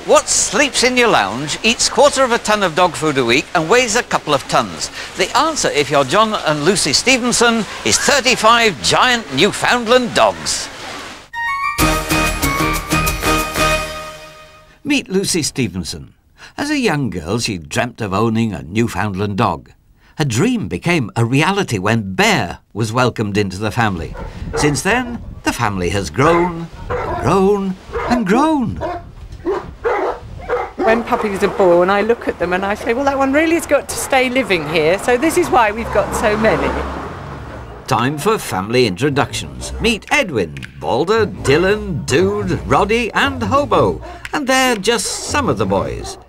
What sleeps in your lounge, eats quarter of a tonne of dog food a week and weighs a couple of tonnes? The answer, if you're John and Lucy Stevenson, is 35 giant Newfoundland dogs. Meet Lucy Stevenson. As a young girl, she dreamt of owning a Newfoundland dog. Her dream became a reality when Bear was welcomed into the family. Since then, the family has grown, and grown, and grown. When puppies are born, I look at them and I say, well, that one really has got to stay living here, so this is why we've got so many. Time for family introductions. Meet Edwin, Balder, Dylan, Dude, Roddy and Hobo. And they're just some of the boys.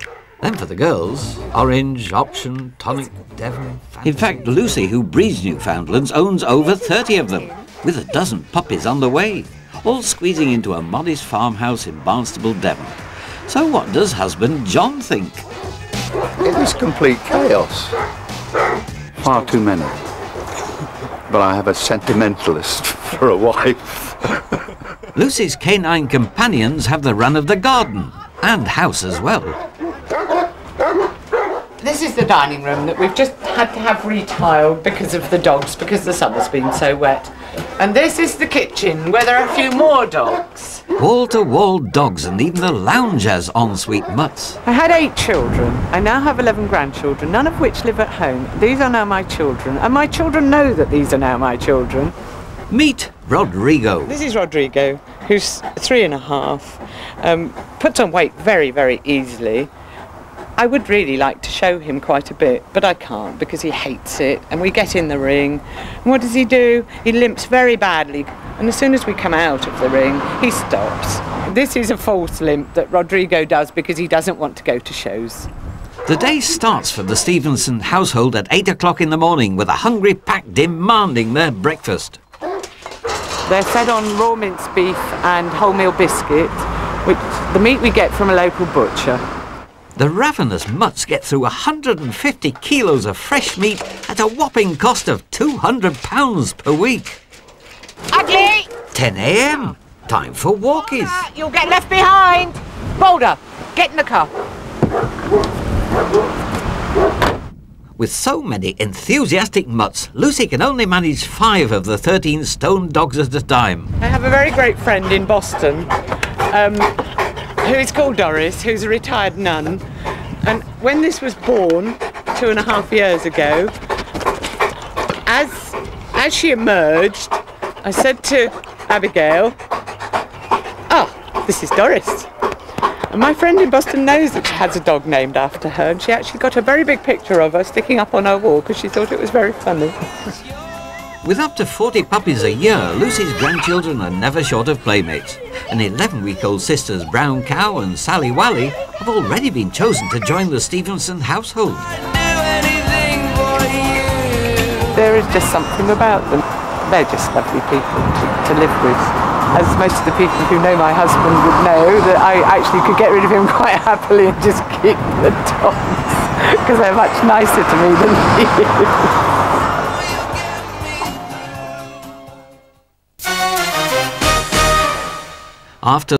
Then for the girls, Orange, Option, Tonic, Devon, Fantasy. In fact, Lucy, who breeds Newfoundlands, owns over 30 of them, with a dozen puppies on the way, all squeezing into a modest farmhouse in Barnstable, Devon. So what does husband John think? It is complete chaos. Far too many. But I have a sentimentalist for a wife. Lucy's canine companions have the run of the garden and house as well. This is the dining room that we've just had to have retiled because of the dogs, because the summer's been so wet. And this is the kitchen, where there are a few more dogs. Wall-to-wall dogs, and even the lounge has ensuite mutts. I had 8 children. I now have 11 grandchildren, none of which live at home. These are now my children, and my children know that these are now my children. Meet Rodrigo. This is Rodrigo, who's 3.5, puts on weight very, very easily. I would really like to show him quite a bit, but I can't because he hates it. And we get in the ring, and what does he do? He limps very badly. And as soon as we come out of the ring, he stops. This is a false limp that Rodrigo does because he doesn't want to go to shows. The day starts for the Stevenson household at 8 o'clock in the morning with a hungry pack demanding their breakfast. They're fed on raw minced beef and wholemeal biscuit, which the meat we get from a local butcher. The ravenous mutts get through 150 kilos of fresh meat at a whopping cost of £200 per week. Ugly! 10 a.m. Time for walkies. You'll get left behind! Boulder, get in the car. With so many enthusiastic mutts, Lucy can only manage 5 of the 13 stone dogs at a time. I have a very great friend in Boston who is called Doris, who's a retired nun. And when this was born 2.5 years ago, as she emerged, I said to Abigail, "Oh, this is Doris." And my friend in Boston knows that she has a dog named after her, and she actually got a very big picture of her sticking up on her wall because she thought it was very funny. With up to 40 puppies a year, Lucy's grandchildren are never short of playmates. And 11-week-old sisters Brown Cow and Sally Wally have already been chosen to join the Stevenson household. There is just something about them. They're just lovely people to live with. As most of the people who know my husband would know, that I actually could get rid of him quite happily and just keep the dogs, because they're much nicer to me than he is. After